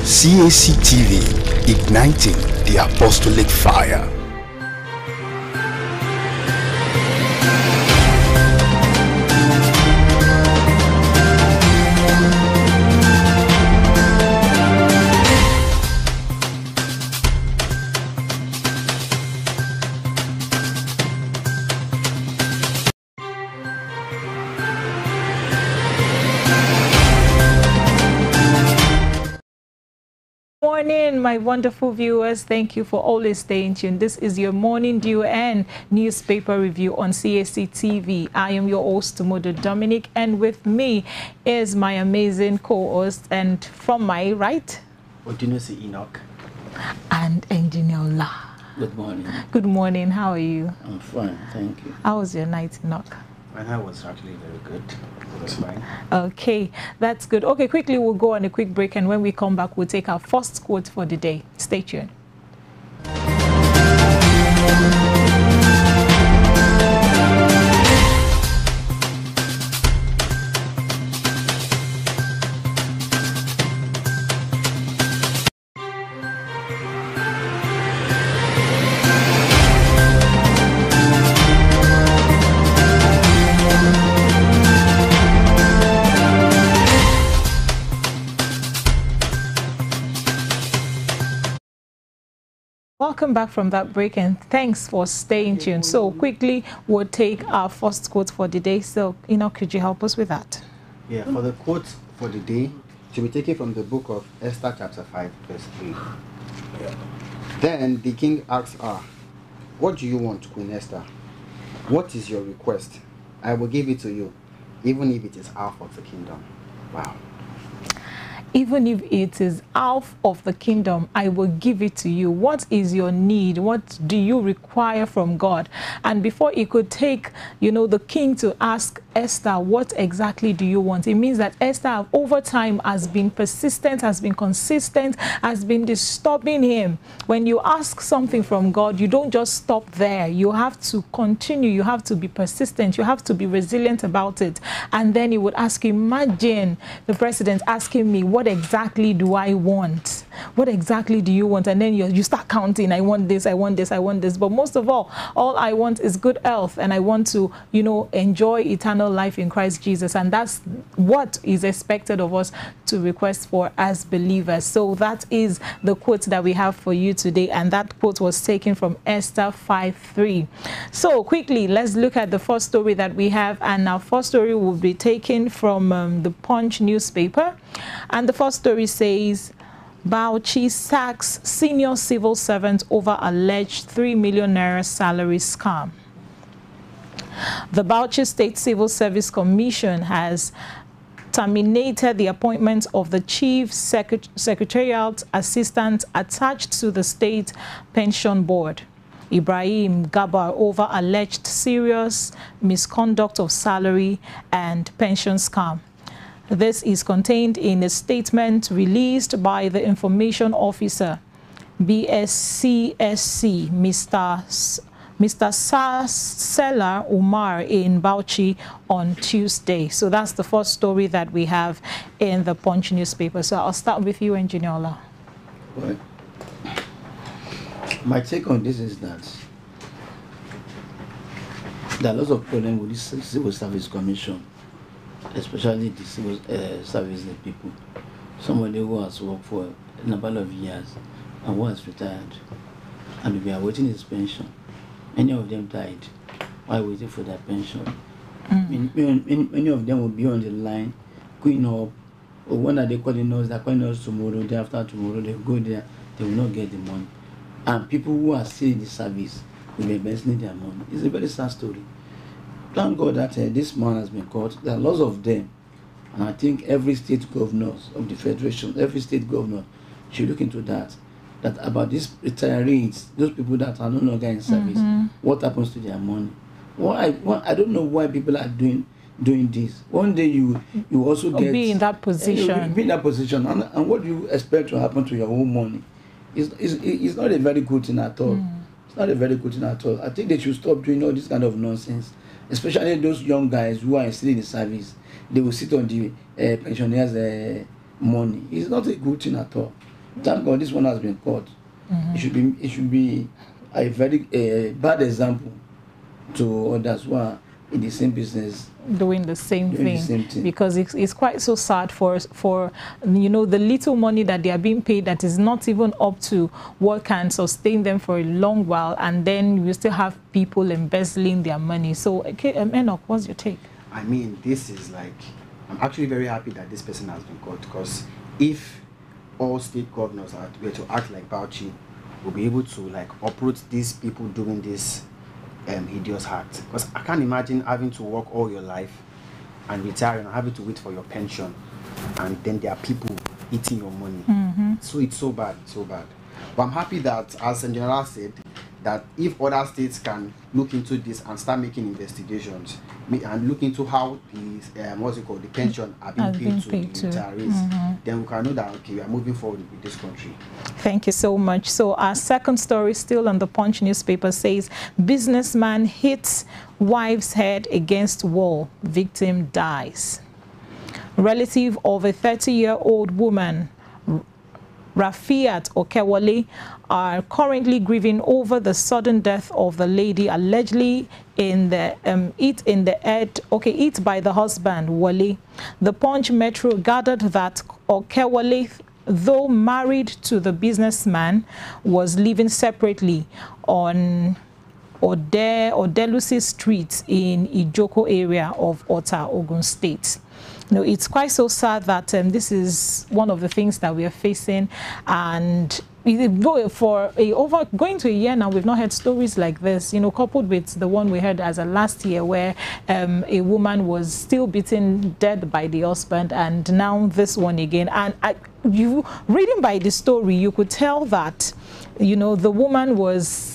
Cactv, igniting the apostolic fire. Morning, my wonderful viewers. Thank you for always staying tuned. This is your morning dew and newspaper review on Cactv. I am your host, Modo Dominic, and with me is my amazing co-host, and from my right, Odinosi Enoch and Engineer La. Good morning. Good morning. How are you? I'm fine, thank you. How was your night, Enoch? My night was actually very good. It was fine. Okay, that's good. Okay, quickly we'll go on a quick break, and when we come back, we'll take our first quote for the day. Stay tuned. Welcome back from that break, and thanks for staying tuned. So quickly, we'll take our first quote for the day. So, Enoch, could you help us with that? Yeah, for the quote for the day, to be taken from the book of Esther chapter 5, verse 3. Yeah. Then the king asks her, "What do you want, Queen Esther? What is your request? I will give it to you, even if it is half of the kingdom." Wow. Even if it is half of the kingdom, I will give it to you. What is your need? What do you require from God? And before he could take, the king to ask Esther, what exactly do you want? It means that Esther over time has been persistent, has been consistent, has been disturbing him. When you ask something from God, you don't just stop there. You have to continue. You have to be persistent. You have to be resilient about it. And then he would ask you, imagine the president asking me, what exactly do I want? What exactly do you want? And then you start counting, I want this, I want this, I want this. But most of all I want is good health, and I want to, enjoy eternal life in Christ Jesus. And that's what is expected of us to request for as believers. So that is the quote that we have for you today, and that quote was taken from Esther 5:3. So quickly, let's look at the first story that we have, and our first story will be taken from the Punch newspaper. And the first story says, Bauchi sacks senior civil servant over alleged 3 million naira salary scam. The Bauchi State Civil Service Commission has terminated the appointment of the Chief Secretariat Assistant attached to the State Pension Board, Ibrahim Gabar, over alleged serious misconduct of salary and pension scam. This is contained in a statement released by the Information Officer, BSCSC, Mr. Sela Umar in Bauchi on Tuesday. So that's the first story that we have in the Punch newspaper. So I'll start with you, Engineer Ola. Well, my take on this is that there are lots of problems with this Civil Service Commission, especially the civil service people. Somebody who has worked for a number of years and who has retired and we are waiting his pension. Many of them died while waiting for their pension. Many of them will be on the line, going up, or when are they calling us? They're calling us tomorrow, day after tomorrow, they go there, they will not get the money. And people who are still in the service will be embezzling their money. It's a very sad story. Thank God that this man has been caught. There are lots of them. And I think every state governor of the Federation, every state governor should look into that. That about these retirees, those people that are no longer in service, what happens to their money? Why? I don't know why people are doing this. One day you also be in that position. Be in that position. And what do you expect to happen to your own money? It's not a very good thing at all. It's not a very good thing at all. I think they should stop doing all this kind of nonsense. Especially those young guys who are still in the service. They will sit on the pensioners' money. It's not a good thing at all. Thank God this one has been caught. It should be a very bad example to others who are in the same business doing the same thing, because it's quite so sad for you know, the little money that they are being paid that is not even up to what can sustain them for a long while, and then you still have people embezzling their money. So okay, Enoch, what's your take? I mean, this is like, I'm actually very happy that this person has been caught, because if all state governors were to act like Bauchi, we'll be able to like uproot these people doing this hideous act. Because I can't imagine having to work all your life and retire and having to wait for your pension, and then there are people eating your money. So it's so bad, so bad. But I'm happy that, as General said, that if other states can look into this and start making investigations and look into how these the pension are being paid to the retirees, then we can know that okay, we are moving forward with this country. Thank you so much. So our second story, still on the Punch newspaper, says businessman hits wife's head against wall, victim dies. Relative of a 30-year-old woman, Rafiat Okewale, are currently grieving over the sudden death of the lady allegedly in the hit by the husband Wale. The Punch Metro gathered that Okewale, though married to the businessman, was living separately on Odelusi Street in Ijoko area of Ota, Ogun State. No, it's quite so sad that this is one of the things that we are facing, and for going to a year now, we've not heard stories like this, you know, coupled with the one we heard as a last year where a woman was still beaten dead by the husband, and now this one again. And you reading by the story, you could tell that, you know, the woman was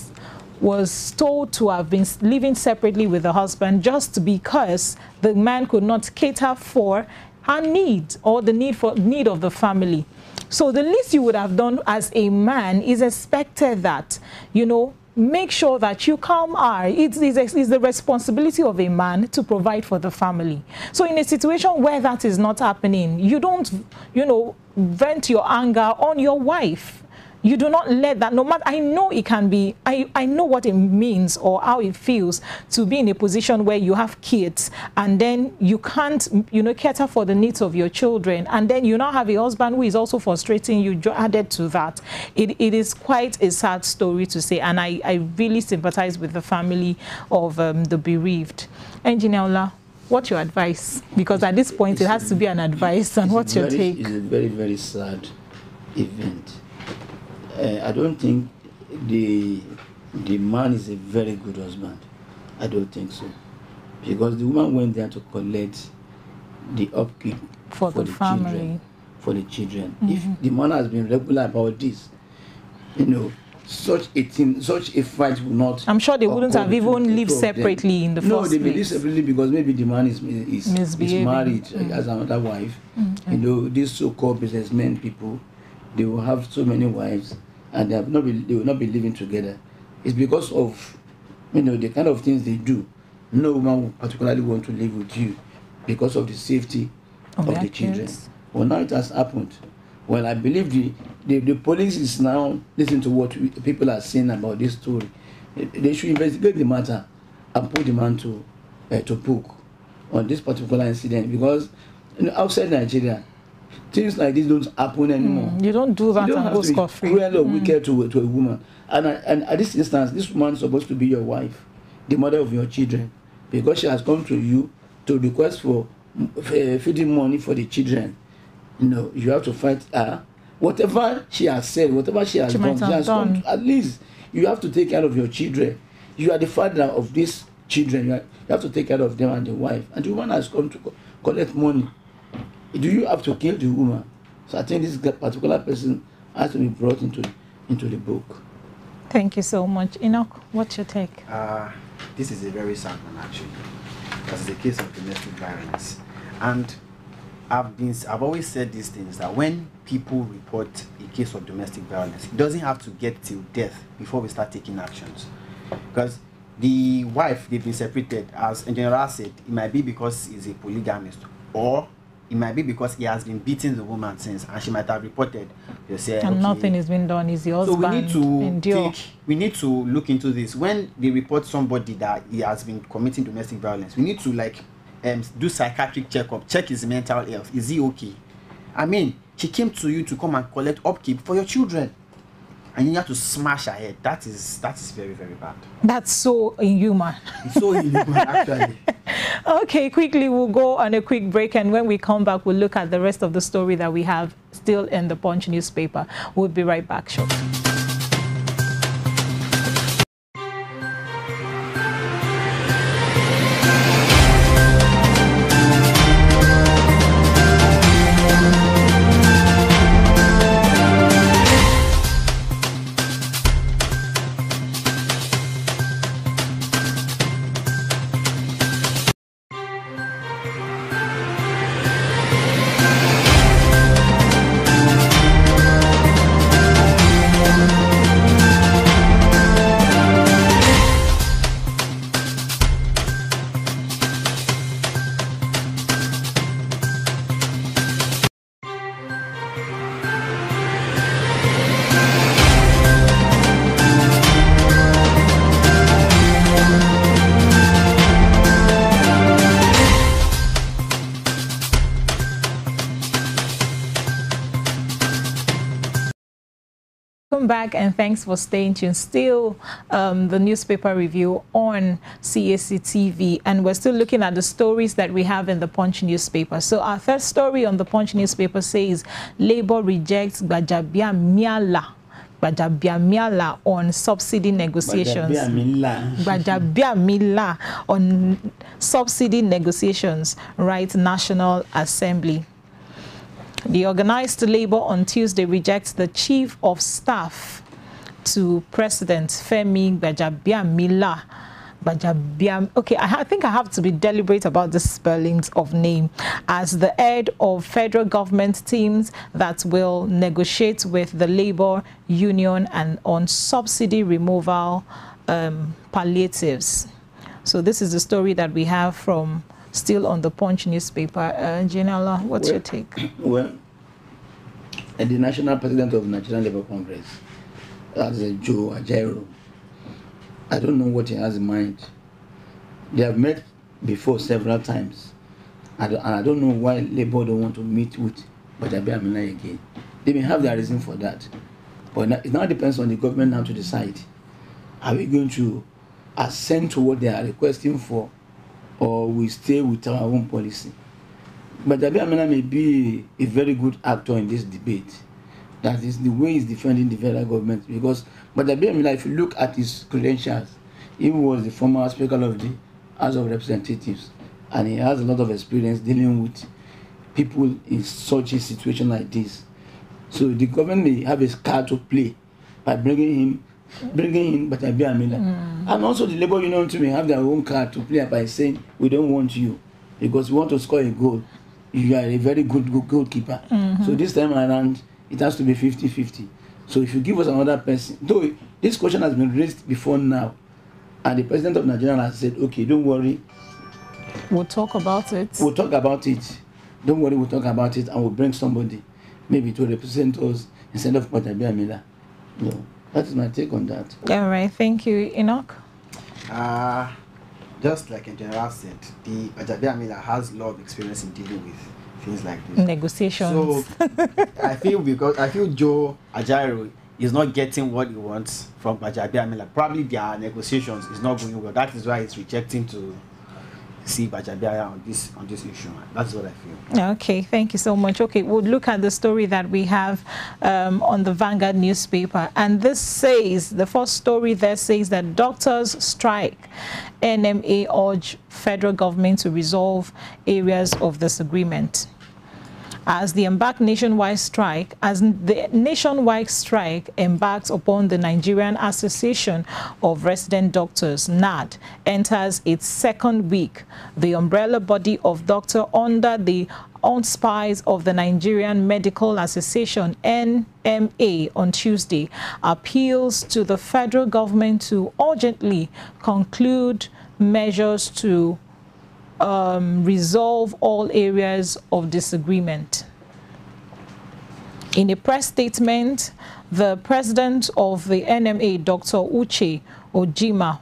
told to have been living separately with the husband just because the man could not cater for her needs or the need of the family. So the least you would have done as a man is expected that, you know, make sure that you calm her. It's the responsibility of a man to provide for the family. So in a situation where that is not happening, you don't, you know, vent your anger on your wife. You do not let that, no matter, I know it can be, I know what it means or how it feels to be in a position where you have kids and then you can't, you know, cater for the needs of your children, and then you now have a husband who is also frustrating you added to that. It is quite a sad story to say, and I really sympathize with the family of the bereaved. Engineer Ola, what's your advice? Because at this point it has to be an advice, and what's your take? It's a very, very sad event. I don't think the man is a very good husband. I don't think so, because the woman went there to collect the upkeep for the family, for the children. If the man has been regular about this, you know, such a fight would not. I'm sure they wouldn't have even lived separately in the first place. No, they may live separately because maybe the man is married as another wife. You know, these so-called businessmen people, they will have so many wives and they will not be living together. It's because of, you know, the kind of things they do. No woman will particularly want to live with you because of the safety of the children. Well, now it has happened. Well, I believe the police is now listening to what people are saying about this story. They should investigate the matter and put the man to book on this particular incident, because, you know, outside Nigeria, things like this don't happen anymore. You don't do that and go scot-free. Cruel or wicked to a woman. And at this instance, this woman is supposed to be your wife, the mother of your children, because she has come to you to request for feeding money for the children. You know, you have to fight her. Whatever she has said, whatever she has done, she has come to, at least you have to take care of your children. You are the father of these children. You have to take care of them and the wife. And the woman has come to collect money. Do you have to kill the woman? So I think this particular person has to be brought into the book. Thank you so much. Enoch, what's your take? This is a very sad one, actually, because it's a case of domestic violence. And I've always said these things, that when people report a case of domestic violence, it doesn't have to get till death before we start taking actions. Because the wife, they've been separated, as in general said, it might be because he's a polygamist, or it might be because he has been beating the woman since, and she might have reported. You say, and okay, nothing is being done. Is the so husband we need to look into this. When they report somebody that he has been committing domestic violence, we need to like do psychiatric checkup, check his mental health. Is he okay? I mean, she came to you to come and collect upkeep for your children, and you have to smash her head. That is very, very bad. That's so inhuman. It's so inhuman, actually. Okay, quickly we'll go on a quick break, and when we come back, we'll look at the rest of the story that we have still in the Punch newspaper. We'll be right back shortly. Welcome back, and thanks for staying tuned. Still the newspaper review on Cactv, and we're still looking at the stories that we have in the Punch newspaper. So our first story on the Punch newspaper says Labour rejects Gbajabiamila on subsidy negotiations. Gbajabiamila on subsidy negotiations, right? National Assembly. The organized Labour on Tuesday rejects the Chief of Staff to President Femi Gbajabiamila. Okay, I think I have to be deliberate about the spellings of name, as the head of federal government teams that will negotiate with the Labour Union and on subsidy removal palliatives. So this is the story that we have from still on the Punch newspaper. Janela, what's your take? Well, the national president of Nigerian Labour Congress, that's Joe Ajaero, I don't know what he has in mind. They have met before several times, and I don't know why Labour don't want to meet with Gbajabiamila again. They may have their reason for that, but it now depends on the government now to decide. Are we going to assent to what they are requesting for, or we stay with our own policy? Gbajabiamila may be a very good actor in this debate. That is the way he's defending the federal government, because Gbajabiamila, if you look at his credentials, he was the former Speaker of the House of Representatives, and he has a lot of experience dealing with people in such a situation like this. So the government may have a card to play by bringing in Gbajabiamila. And also the Labour Union too may have their own card to play by saying, we don't want you because we want to score a goal. You are a very good goalkeeper. So this time around, it has to be 50-50. So if you give us another person, though this question has been raised before now, and the president of Nigeria has said, okay, don't worry. We'll talk about it. We'll talk about it. Don't worry, we'll talk about it, and we'll bring somebody maybe to represent us instead of Gbajabiamila. No, that is my take on that. All right, thank you, Enoch. Just like in general said, the Gbajabiamila has a lot of experience in dealing with things like this. Negotiations. So I feel Joe Ajaero is not getting what he wants from Gbajabiamila. Probably their negotiations is not going well. That is why he's rejecting to see Gbajabiamila on this issue. That's what I feel. Okay, thank you so much. Okay, we'll look at the story that we have on the Vanguard newspaper, and this says, the first story there says that doctors strike. NMA urge federal government to resolve areas of disagreement. As the nationwide strike embarks upon the Nigerian Association of Resident Doctors, NAD, enters its second week, the umbrella body of doctors under the auspices of the Nigerian Medical Association, NMA, on Tuesday, appeals to the federal government to urgently conclude measures to resolve all areas of disagreement. In a press statement, the president of the NMA, Dr. Uche Ojima,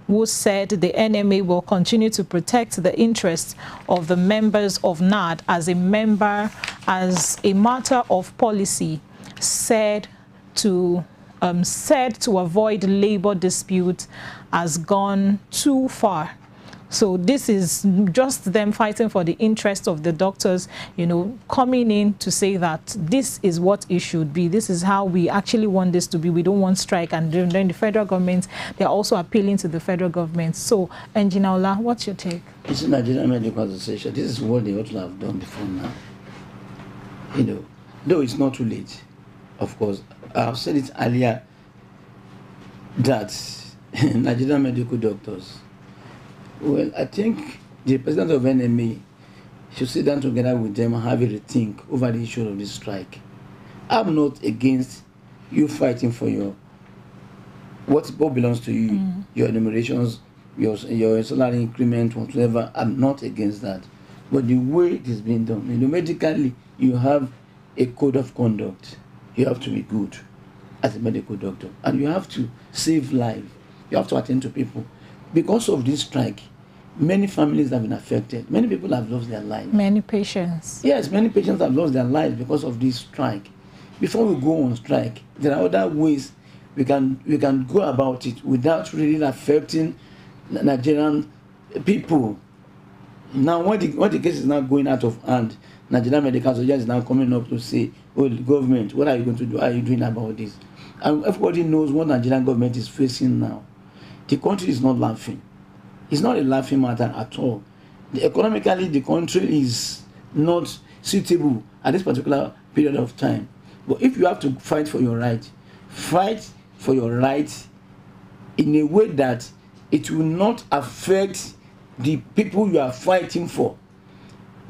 who said the NMA will continue to protect the interests of the members of NAD as a matter of policy, said to avoid labor disputes has gone too far. So this is just them fighting for the interest of the doctors, you know, coming in to say that this is what it should be. This is how we actually want this to be. We don't want strike. And then the federal government, they're also appealing to the federal government. So, Engineer Ola, what's your take? It's Nigerian Medical Association. This is what they ought to have done before now. You know, though it's not too late, of course. I've said it earlier that Nigerian medical doctors, well, I think the president of NMA should sit down together with them and have a rethink over the issue of this strike. I'm not against you fighting for what belongs to you, your enumerations, your salary increment, whatever. I'm not against that. But the way it is being done, you know, medically, you have a code of conduct. You have to be good as a medical doctor, and you have to save life. You have to attend to people. Because of this strike, many families have been affected. Many people have lost their lives. Many patients. Yes, many patients have lost their lives because of this strike. Before we go on strike, there are other ways we can go about it without really affecting Nigerian people. Now, when the case is now going out of hand, Nigerian Medical Association is now coming up to say, "Oh, the government, what are you going to do? What are you doing about this?" And everybody knows what Nigerian government is facing now. The country is not laughing. It's not a laughing matter at all. Economically, the country is not suitable at this particular period of time. But if you have to fight for your right in a way that it will not affect the people you are fighting for.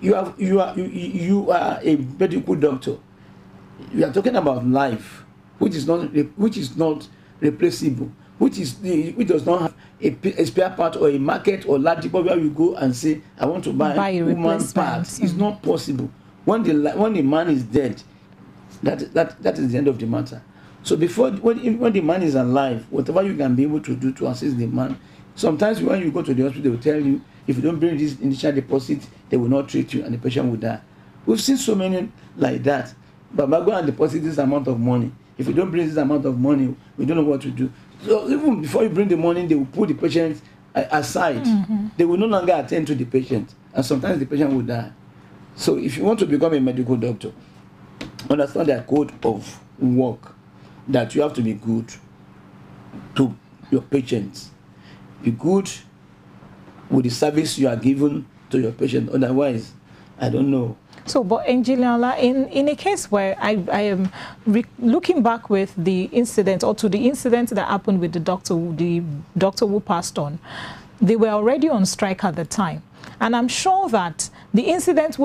You are a medical doctor. You are talking about life, which is not replaceable, which does not have a spare part or a market or large people where you go and say, I want to buy human parts. It's not possible. When the man is dead, that is the end of the matter. So when the man is alive, whatever you can be able to do to assist the man. Sometimes when you go to the hospital, they will tell you, if you don't bring this initial deposit, they will not treat you and the patient will die. We've seen so many like that. But go and deposit this amount of money. If you don't bring this amount of money, we don't know what to do. So even before you bring the money, they will put the patient aside. They will no longer attend to the patient. And sometimes the patient will die. So if you want to become a medical doctor, understand their code of work, that you have to be good to your patients. Be good with the service you are given to your patient. Otherwise, I don't know. So, but Engineer, in a case where I am looking back with the incident, or to the incident that happened with the doctor who passed on, they were already on strike at the time. And I'm sure that the incident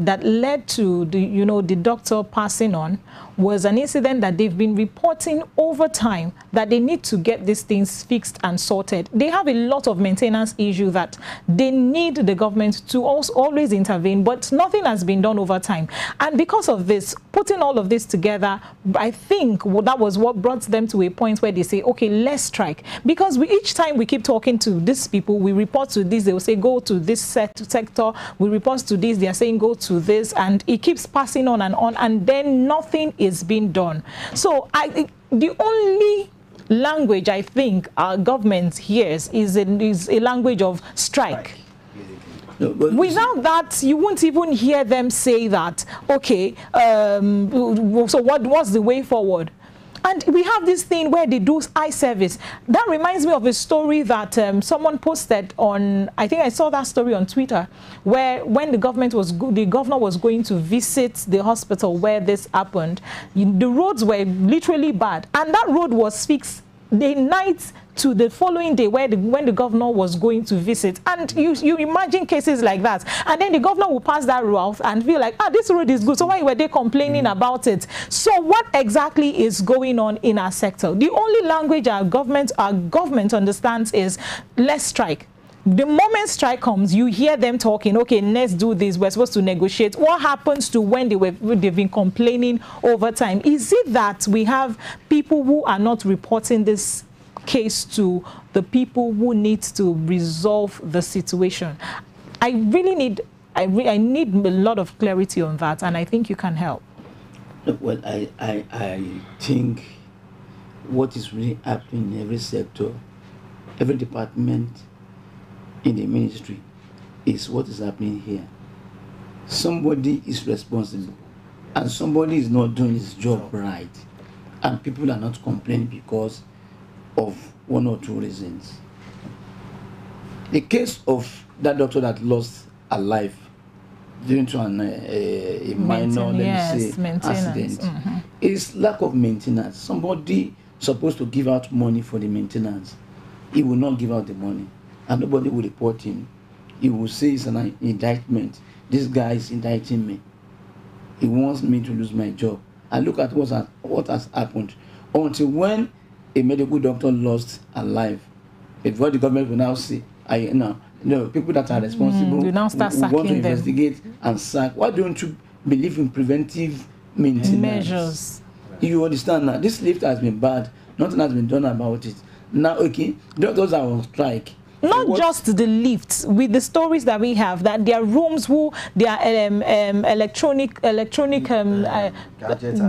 that led to the doctor passing on was an incident that they've been reporting over time, that they need to get these things fixed and sorted. They have a lot of maintenance issue that they need the government to also always intervene, but nothing has been done over time. And because of this, putting all of this together, I think that was what brought them to a point where they say, okay, let's strike. Because each time we keep talking to these people, we report to this, they will say, go to this sector, we report to this, they are saying go to this, and it keeps passing on, and then nothing is being done. So the only language I think our government hears is a language of strike. No, without that, you won't even hear them say that, okay, so what's the way forward? And we have this thing where they do eye service. That reminds me of a story that someone posted on, I think I saw that story on Twitter, where when the governor was going to visit the hospital where this happened, the roads were literally bad. And that road was fixed the night to the following day when the governor was going to visit. And you imagine cases like that. And then the governor will pass that route and feel like, this road is good. So why were they complaining about it? So what exactly is going on in our sector? The only language our government understands is let's strike. The moment strike comes, you hear them talking, okay, let's do this, we're supposed to negotiate. What happens to when they've been complaining over time? Is it that we have people who are not reporting this case to the people who need to resolve the situation? I really need, I need a lot of clarity on that, and I think you can help. Well, I think what is really happening in every sector, every department in the ministry is what is happening here. Somebody is responsible and somebody is not doing his job right, and people are not complaining because of one or two reasons. The case of that doctor that lost her life due to a minor, let me say, accident, is lack of maintenance. Somebody supposed to give out money for the maintenance. He will not give out the money, and nobody will report him. He will say it's an indictment. This guy is indicting me. He wants me to lose my job. And look at what has happened. Until when a medical doctor lost her life, before the government will now say, people that are responsible you now start sacking want to them. investigate and sack. Why don't you believe in preventive maintenance Measures? You understand now? This lift has been bad. Nothing has been done about it. Now, okay, doctors are on strike. Not just the lifts, with the stories that we have, that their rooms, their electronic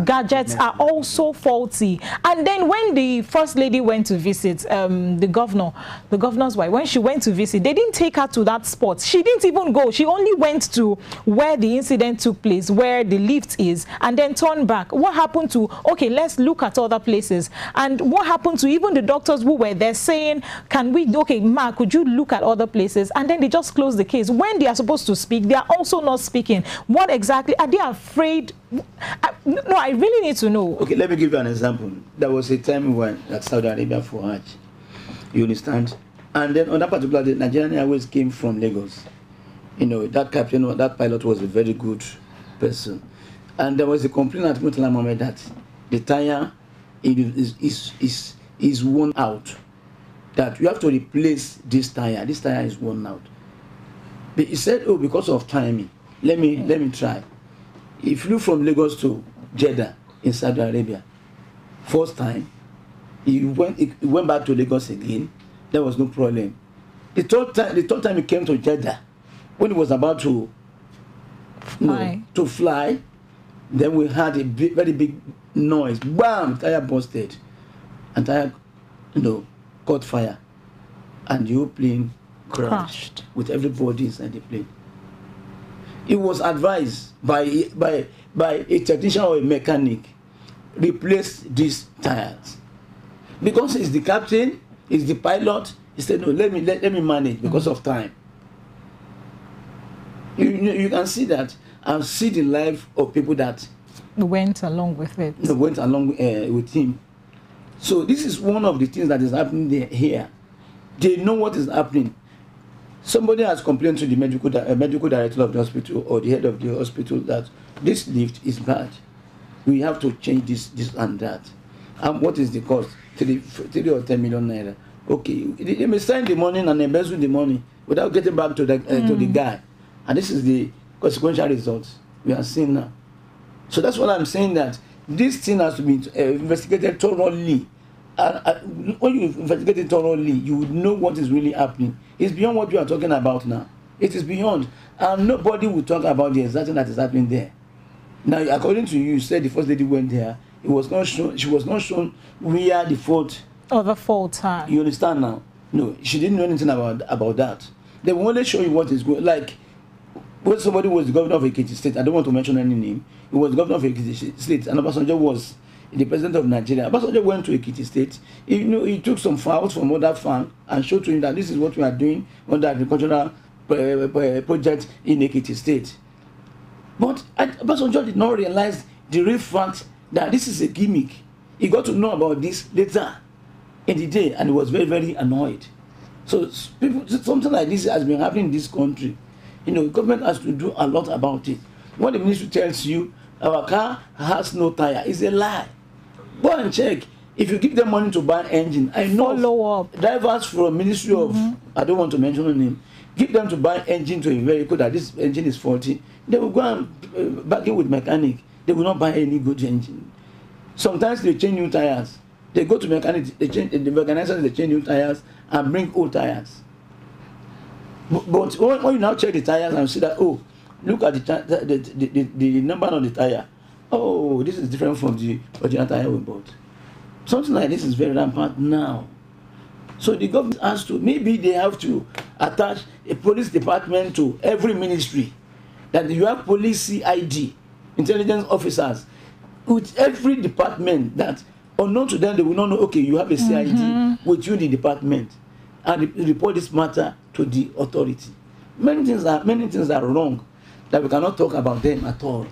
gadgets are also faulty. And then when the first lady went to visit the governor's wife, when she went to visit, they didn't take her to that spot. She didn't even go. She only went to where the incident took place, where the lift is, and then turned back. What happened to, okay, let's look at other places. And what happened to even the doctors who were there saying, can we, okay, Mark, could you look at other places? And then they just close the case. When they are supposed to speak, they are also not speaking. What exactly are they afraid? No, I really need to know. Okay, let me give you an example. There was a time when at Saudi Arabia for Hajj, you understand, and then on that particular day, Nigerian Airways came from Lagos. You know, that captain or that pilot was a very good person, and there was a complaint at Murtala Mohammed that the tire is worn out, that you have to replace this tire. This tire is worn out. But he said, oh, because of timing, let me try. He flew from Lagos to Jeddah in Saudi Arabia. First time, he went back to Lagos again. There was no problem. The third time he came to Jeddah, when he was about to fly, then we had a very big noise. Bam! Tire busted, and tire, caught fire, and the whole plane crashed with everybody inside the plane. It was advised by a technician or a mechanic, replace these tires, because it's the captain, it's the pilot. He said, no, let me manage because of time. You can see that, and see the life of people that went along with it. Went along with him. So this is one of the things that is happening here. They know what is happening. Somebody has complained to the medical director of the hospital or the head of the hospital that this lift is bad. We have to change this and that. And what is the cost? 3 or 10 million naira. Okay, they may sign the money and embezzle the money without getting back to the guy. And this is the consequential results we are seeing now. So that's what I'm saying, that this thing has to be investigated thoroughly. When you investigate it thoroughly, you would know what is really happening. It's beyond what you are talking about now. It is beyond. And nobody will talk about the exact thing that is happening there. Now, according to you, you said the first lady went there. It was not shown, she was not shown where the fault. Or the fault. You understand now? No, she didn't know anything about that. They will only show you what is going. Like, when somebody was the governor of Ekiti State, I don't want to mention any name, he was the governor of Ekiti State, and Obasanjo was the president of Nigeria. Obasanjo went to Ekiti State. He took some files from other farm and showed to him that this is what we are doing on the agricultural project in Ekiti State. But Obasanjo did not realize the real fact that this is a gimmick. He got to know about this later in the day, and he was very, very annoyed. So something like this has been happening in this country. The government has to do a lot about it. What the ministry tells you, our car has no tire, is a lie. Go and check. If you give them money to buy engine, I know follow up drivers from Ministry of, I don't want to mention the name, give them to buy engine to a vehicle that this engine is faulty. They will go and bargain with mechanic. They will not buy any good engine. Sometimes they change new tires. They go to mechanics, they change the organizers, they change new tires and bring old tires. But when you now check the tires and see that, oh, look at the number on the tire. Oh, this is different from the original tire we bought. Something like this is very rampant now. So the government has to, maybe they have to attach a police department to every ministry. That you have police CID, intelligence officers, with every department that, unknown to them, they will not know, okay, you have a CID with you in the department, and report this matter to the authority. Many things are wrong that we cannot talk about them at all.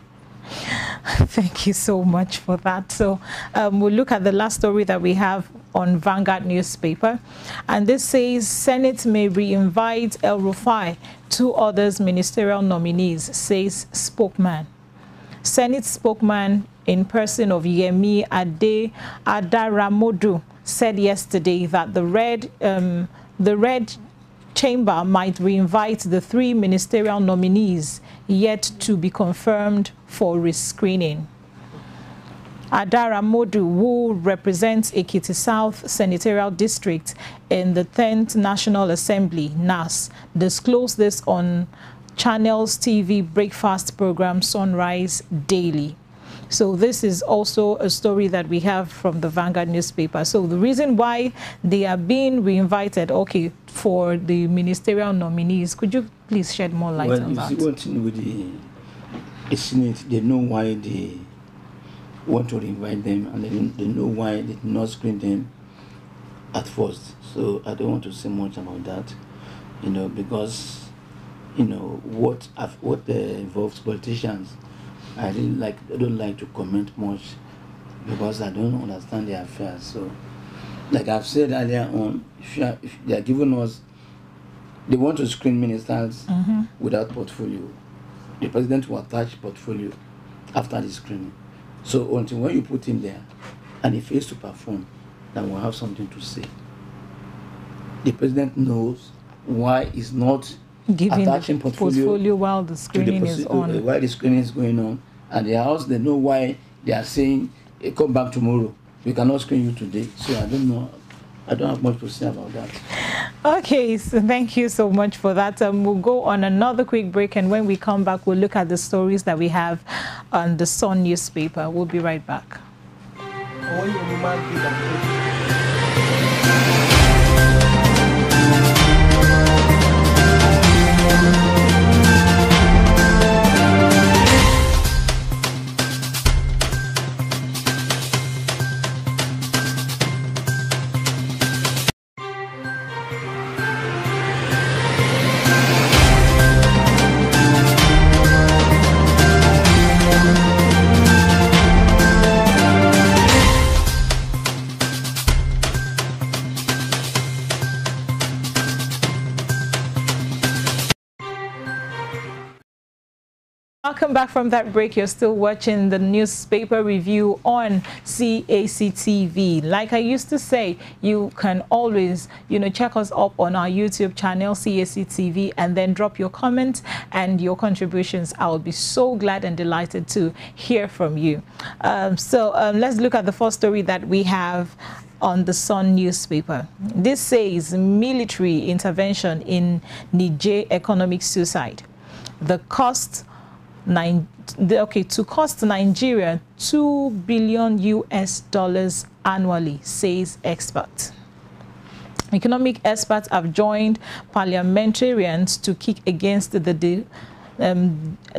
Thank you so much for that. So we'll look at the last story that we have on Vanguard newspaper, and this says Senate may re-invite El Rufai, 2 others ministerial nominees, says spokesman. Senate spokesman in person of Yemi Ade Adaramodu said yesterday that the Red Chamber might reinvite the 3 ministerial nominees yet to be confirmed for rescreening. Adaramodu, who represents Ekiti South Senatorial District in the 10th National Assembly, NAS, disclosed this on Channels TV breakfast program Sunrise Daily. So this is also a story that we have from the Vanguard newspaper. So the reason why they are being reinvited, okay, for the ministerial nominees, could you please shed more light on that? Well, one thing with the Senate, they know why they want to reinvite them, and they know why they did not screen them at first. So I don't want to say much about that, because what involves politicians. I don't like to comment much because I don't understand their affairs. So, like I've said earlier on, if they are giving us, they want to screen ministers without portfolio. The president will attach portfolio after the screening. So until when you put him there and he fails to perform, then we'll have something to say. The president knows why he's not giving attaching portfolio while the screening is on. While the screening is going on, and the house, they know why they are saying, hey, come back tomorrow. We cannot screen you today. So I don't know. I don't have much to say about that. Okay, so thank you so much for that. We'll go on another quick break, and when we come back, we'll look at the stories that we have on the Sun newspaper. We'll be right back. Welcome back from that break. You're still watching the newspaper review on Cactv. Like I used to say, you can always, check us up on our YouTube channel, Cactv, and then drop your comments and your contributions. I'll be so glad and delighted to hear from you. Let's look at the first story that we have on the Sun newspaper. This says military intervention in Niger economic suicide. To cost Nigeria $2 billion annually, says expert. Economic experts have joined parliamentarians to kick against the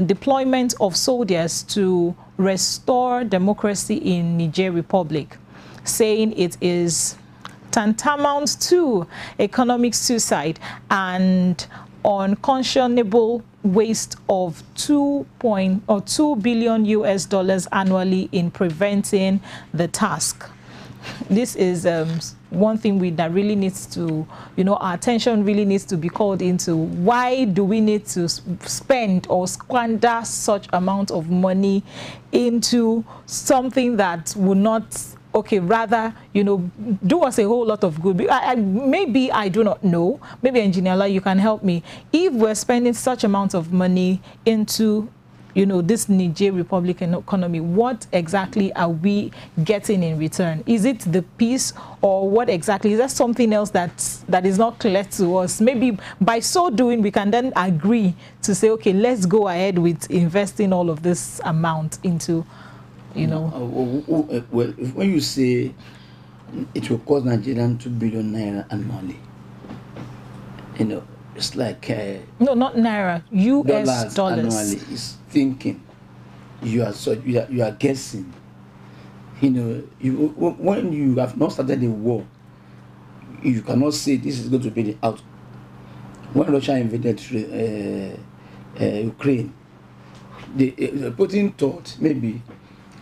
deployment of soldiers to restore democracy in Niger Republic, saying it is tantamount to economic suicide and unconscionable waste of $2 billion annually in preventing the task. This is one thing that really needs to, our attention really needs to be called into. Why do we need to spend or squander such amount of money into something that will not okay, rather, you know, do us a whole lot of good. Maybe I do not know. Maybe Engineer La, you can help me. If we're spending such amounts of money into, you know, this Niger Republican economy, what exactly are we getting in return? Is it the peace, or what exactly? Is there something else that is not clear to us? Maybe by so doing, we can then agree to say, okay, let's go ahead with investing all of this amount into, you know. Well, when you say it will cost Nigerian 2 billion naira annually, you know, it's like no, not naira, US dollars. Annually. It's thinking. You are guessing. You know, when you have not started the war, you cannot say this is going to be the out. When Russia invaded Ukraine, Putin thought maybe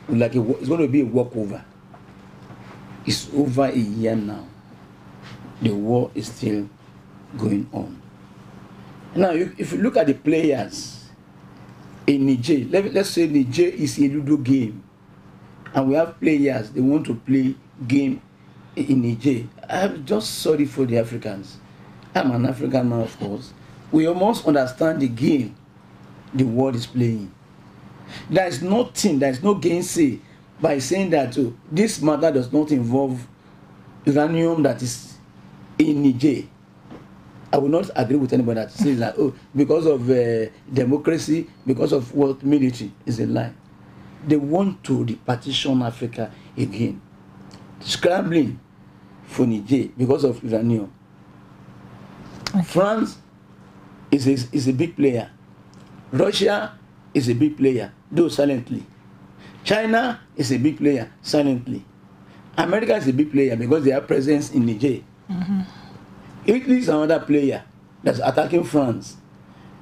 like it's going to be a walkover. It's over a year now. The war is still going on. Now, if you look at the players in Niger, let's say Niger is a Ludo game, and we have players, they want to play game in Niger. I'm just sorry for the Africans. I'm an African man, of course. We almost understand the game the world is playing. There is nothing, there is no gainsay by saying that this matter does not involve uranium that is in Niger. I will not agree with anybody that says that, because of democracy, because of what military, is a lie. They want to repartition Africa again, scrambling for Niger because of uranium. Okay. France is a big player. Russia is a big player, though silently. China is a big player, silently. America is a big player because they have presence in Niger. Mm-hmm. Italy is another player that's attacking France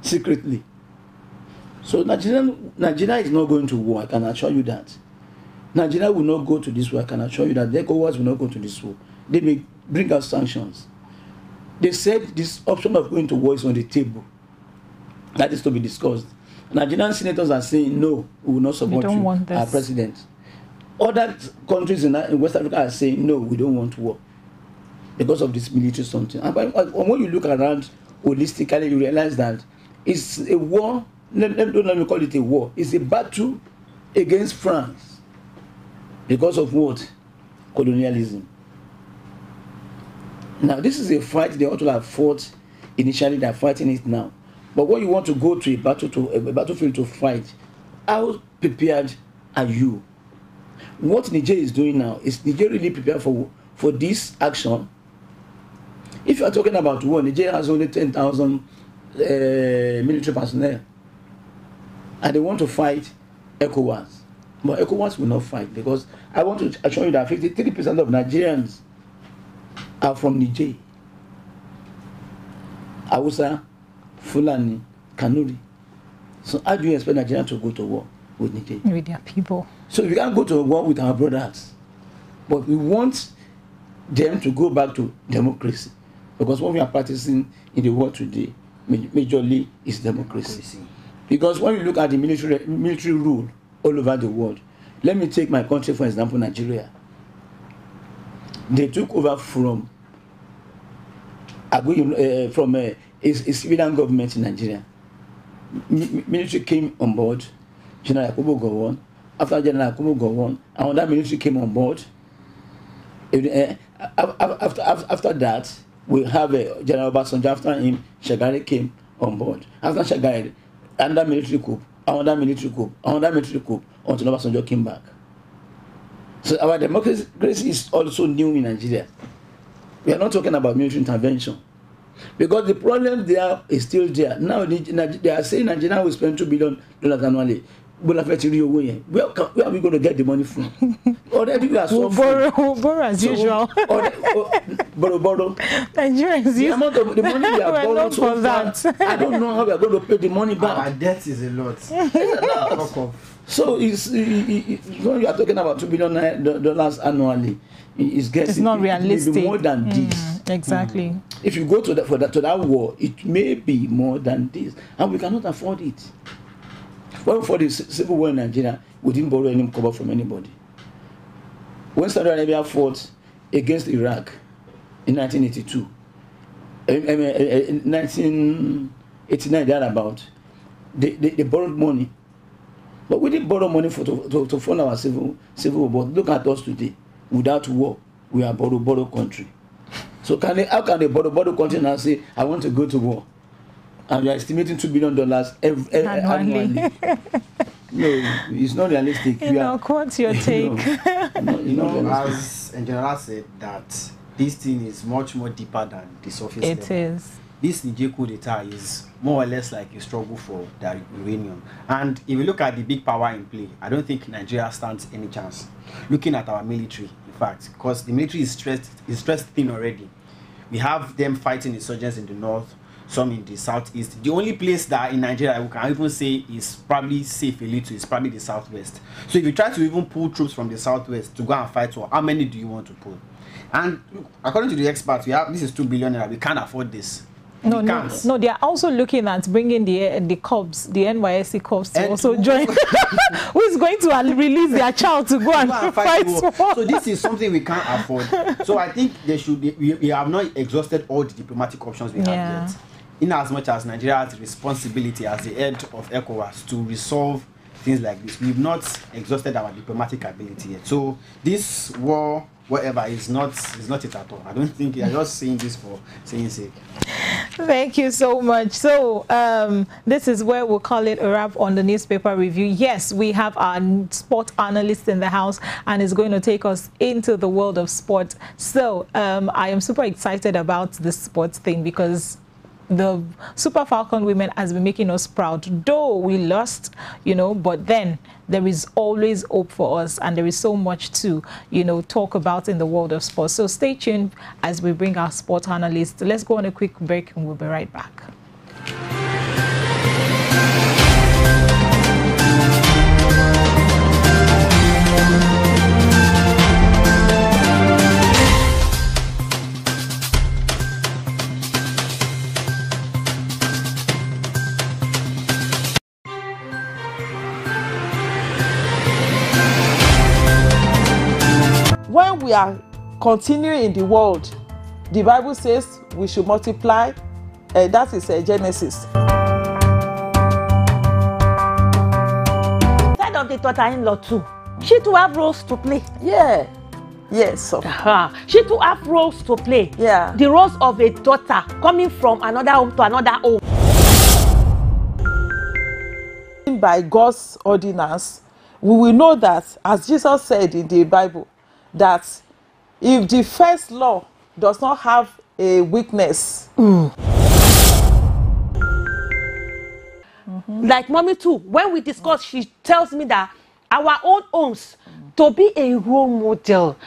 secretly. So Nigeria is not going to war, I can assure you that. Nigeria will not go to this war, I can assure you that. The ECOWAS will not go to this war. They may bring out sanctions. They said this option of going to war is on the table. That is to be discussed. Nigerian senators are saying, no, we will not support you, our president. Other countries in West Africa are saying, no, we don't want war because of this military something. And when you look around holistically, you realize that it's a war. Let me call it a war. It's a battle against France because of what? Colonialism. Now, this is a fight they ought to have fought initially. They're fighting it now. But when you want to go to a battlefield to fight, how prepared are you? What Niger is doing now, is Niger really prepared for this action? If you are talking about war, Niger has only 10,000 military personnel, and they want to fight ECOWAS. But ECOWAS will not fight, because I want to assure you that 53% of Nigerians are from Niger. Hausa, Fulani, Kanuri. So how do you expect Nigeria to go to war with Niger? With their people. So we can't go to war with our brothers. But we want them to go back to democracy. Because what we are practicing in the world today, majorly, is democracy. Because when you look at the military rule all over the world, let me take my country, for example, Nigeria. They took over from a civilian government in Nigeria. Military came on board. General Yakubu go on. After General Yakubu go on, another military came on board. After that, we have General Obasanjo. After him, Shagari came on board. After Shagari, another military coup, another military coup, another military coup, until Obasanjo came back. So our democracy is also new in Nigeria. We are not talking about military intervention. Because the problem there is still there. Now they are saying Nigeria will spend $2 billion annually. Where are we going to get the money from? Already we are suffering. Borrow as usual. Borrow. Nigerians, the amount of the money we are borrowing so far, I don't know how we are going to pay the money back. Our debt is a lot. It's a lot. So when you are talking about $2 billion annually, it's not realistic. It may be more than this. Exactly. If you go to that war, it may be more than this, and we cannot afford it. When for the civil war in Nigeria, we didn't borrow any cover from anybody. When when Saudi Arabia fought against Iraq in 1982, 1989 thereabout, they borrowed money. But we didn't borrow money to fund our civil war. But look at us today. Without war, we are a borrow country. So how can a borrow country now say, I want to go to war? And you are estimating $2 billion annually. No, it's not realistic. What's your take? As Engineer said, that this thing is much more deeper than the surface level. It is. This Niger coup d'etat is more or less like a struggle for the uranium. And if you look at the big power in play, I don't think Nigeria stands any chance. Looking at our military, in fact, because the military is stressed thin already. We have them fighting insurgents in the north, some in the southeast. The only place that in Nigeria we can even say is probably safe a little is probably the southwest. So if you try to even pull troops from the southwest to go and fight war, how many do you want to pull? And look, according to the experts, this is $2 billion. We can't afford this. No, they are also looking at bringing the cops, the NYSC cops to also join. Who is going to release their child to go and fight war? So this is something we can't afford. So I think we have not exhausted all the diplomatic options we have yet. In as much as Nigeria has the responsibility as the head of ECOWAS to resolve things like this, we've not exhausted our diplomatic ability yet. So this war, whatever, is not it at all. I don't think you're just saying this for saying sake. Thank you so much. So this is where we'll call it a wrap on the newspaper review. Yes, we have our sport analyst in the house and is going to take us into the world of sport. So I am super excited about this sports thing because the Super Falcon women has been making us proud. Though we lost, but then there is always hope for us, and there is so much to, talk about in the world of sports. So stay tuned as we bring our sport analyst. Let's go on a quick break and we'll be right back. When we are continuing in the world, the Bible says we should multiply, and that is Genesis. Side of the daughter-in-law too, she too have roles to play. Yeah. Yes. She too have roles to play. Yeah. The roles of a daughter coming from another home to another home. By God's ordinance, we will know that, as Jesus said in the Bible, that if the first law does not have a weakness. Like mommy too, when we discuss, she tells me that our own homes to be a role model.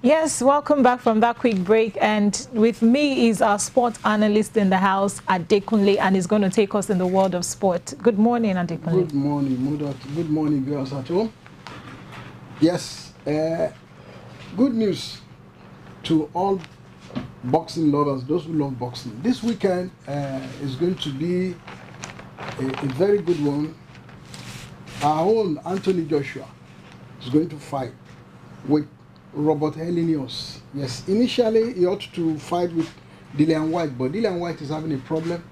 Yes, welcome back from that quick break. And with me is our sport analyst in the house, Adekunle, and he's going to take us in the world of sport. Good morning, Adekunle. Good morning, Mudot. Good morning, viewers at home. Yes, good news to all boxing lovers, those who love boxing. This weekend is going to be a very good one. Our own Anthony Joshua is going to fight with Robert Helenius. Yes, initially he ought to fight with Dillian White, but Dillian White is having a problem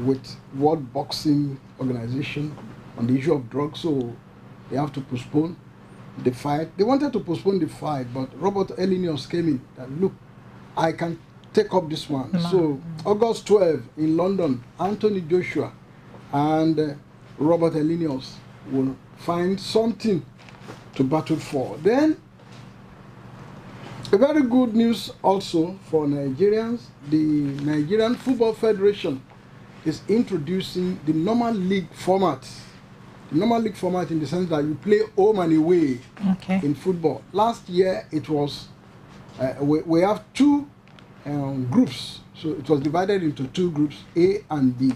with World Boxing Organization on the issue of drugs, so they have to postpone the fight. They wanted to postpone the fight, but Robert Helenius came in and look, I can take up this one. No. So August 12 in London, Anthony Joshua and Robert Helenius will find something to battle for. Then, a very good news also for Nigerians. The Nigerian Football Federation is introducing the normal league format. The normal league format in the sense that you play home and away in football. Last year it was, we have two groups. So it was divided into two groups, A and B.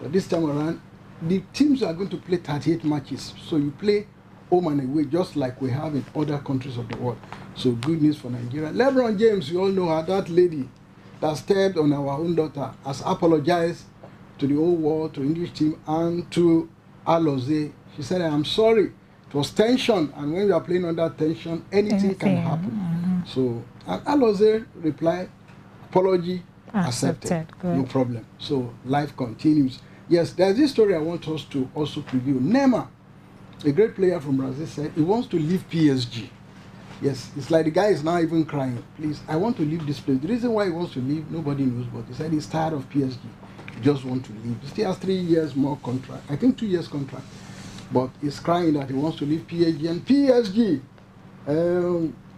But this time around, the teams are going to play 38 matches. So you play home and away, just like we have in other countries of the world. So good news for Nigeria. LeBron James, you all know her, that lady that stepped on our own daughter, has apologized to the whole world, to English team, and to Alozie. She said, I'm sorry. It was tension, and when you are playing under tension, anything can happen. So, and Alozie replied, apology accepted. No problem. So life continues. Yes, there's this story I want us to also preview. Neymar, a great player from Brazil, said he wants to leave PSG. Yes, it's like the guy is now even crying. Please, I want to leave this place. The reason why he wants to leave, nobody knows, but he said he's tired of PSG. He just wants to leave. He still has 3 years more contract. I think 2 years contract. But he's crying that he wants to leave PSG. And PSG,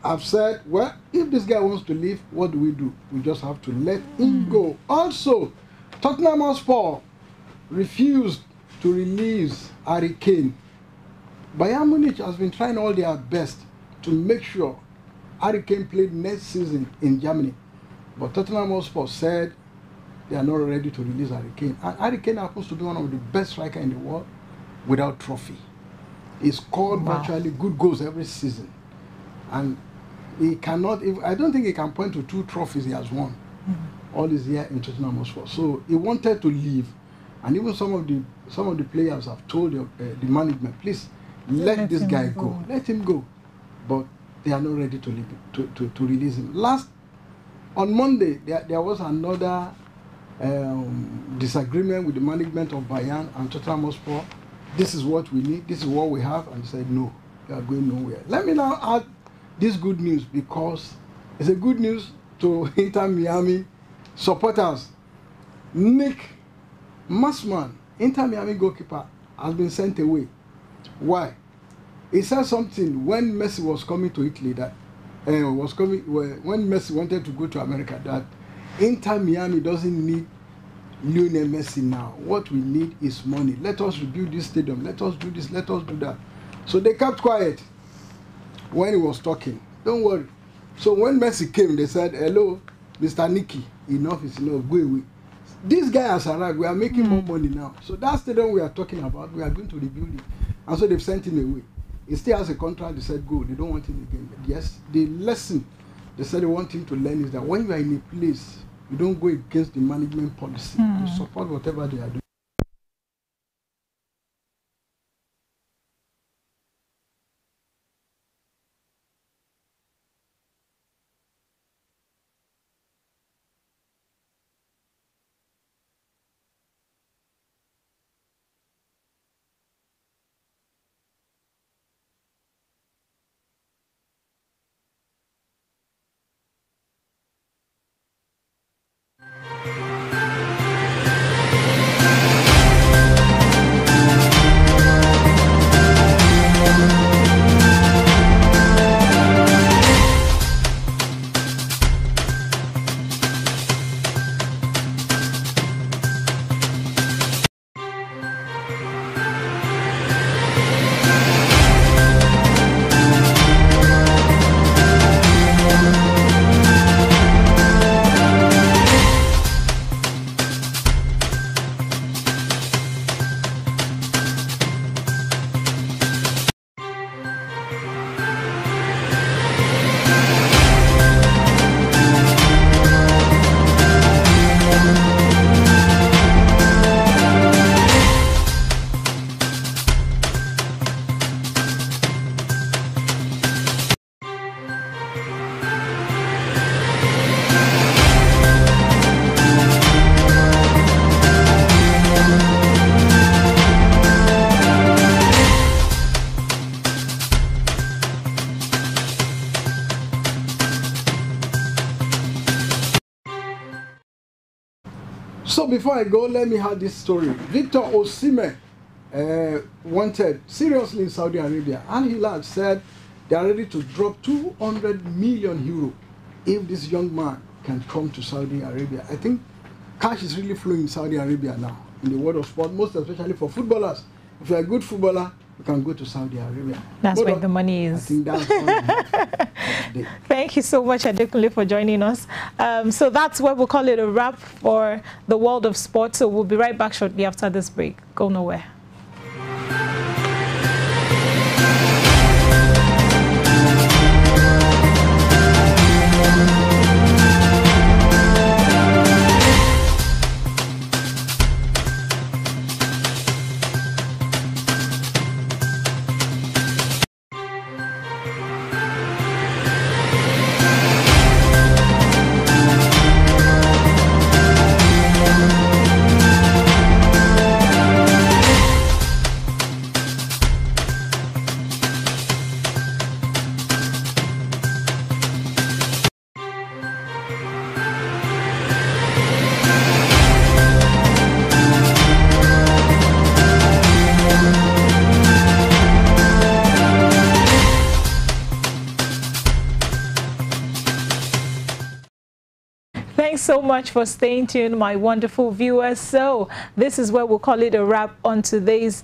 I've said, well, if this guy wants to leave, what do? We just have to let him go. Also, Tottenham Hotspur refused to release Harry Kane. Bayern Munich has been trying all their best to make sure Harry Kane played next season in Germany. But Tottenham Hotspur said they are not ready to release Harry Kane. And Harry Kane happens to be one of the best strikers in the world without trophy. He scored virtually good goals every season. And he cannot, I don't think he can point to 2 trophies he has won all this year in Tottenham Hotspur. So he wanted to leave. And even some of the players have told the management, please let this guy go. Let him go. But they are not ready to leave to release him. On Monday, there was another disagreement with the management of Bayern and Tottenham Hotspur. This is what we need. This is what we have. And they said, no, you are going nowhere. Let me now add this good news, because it's a good news to Inter Miami supporters. Nick Massman, Inter Miami goalkeeper, has been sent away. Why? He said something when Messi was coming to Italy, that when Messi wanted to go to America, that Inter Miami doesn't need Lionel Messi now. What we need is money. Let us rebuild this stadium. Let us do this. Let us do that. So they kept quiet when he was talking. Don't worry. So when Messi came, they said, hello, Mr. Nicky, enough is enough. Go away. This guy has arrived. We are making more money now. So that stadium we are talking about, we are going to rebuild it. And so they've sent him away. He still has a contract. They said, go. They don't want him again. But yes, the lesson they said they want him to learn is that when you are in a place, you don't go against the management policy. You support whatever they are doing. So before I go, let me have this story. Victor Osimhen wanted seriously in Saudi Arabia. Al Hilal said they are ready to drop 200 million euro if this young man can come to Saudi Arabia. I think cash is really flowing in Saudi Arabia now in the world of sport, most especially for footballers. If you're a good footballer, you can go to Saudi Arabia. That's where the money is. I think that's all. Thank you so much, Adekunle, for joining us. So that's where we'll call it a wrap for the world of sports. So we'll be right back shortly after this break. Go nowhere. Thanks so much for staying tuned, my wonderful viewers. So this is where we'll call it a wrap on today's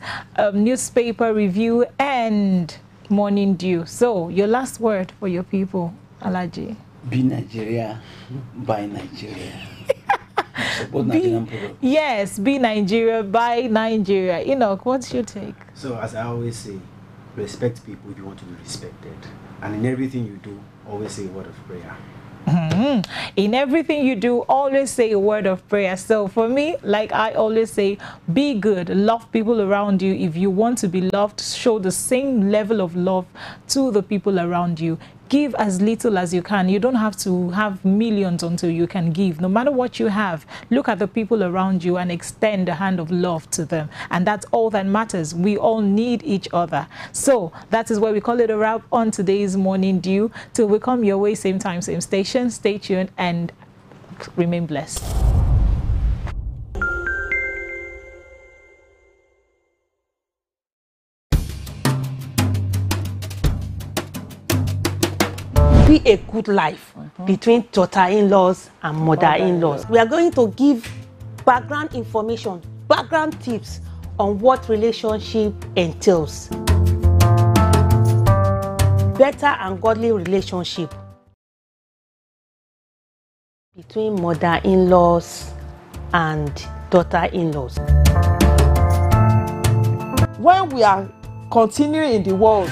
newspaper review and morning dew. So your last word for your people, Alaji. Be Nigeria, buy Nigeria. Support Nigerian product. Yes, be Nigeria, buy Nigeria. Enoch, what's your take? So as I always say, respect people if you want to be respected. And in everything you do, always say a word of prayer. In everything you do, always say a word of prayer. So for me, like I always say, be good, love people around you. If you want to be loved, show the same level of love to the people around you. Give as little as you can. You don't have to have millions until you can give. No matter what you have, look at the people around you and extend a hand of love to them. And that's all that matters. We all need each other. So that is where we call it a wrap on today's Morning Dew. Till we come your way, same time, same station. Stay tuned and remain blessed. Be a good life between daughter-in-laws and mother-in-laws. We are going to give background information, background tips on what relationship entails. Better and godly relationship between mother-in-laws and daughter-in-laws. When we are continuing in the world,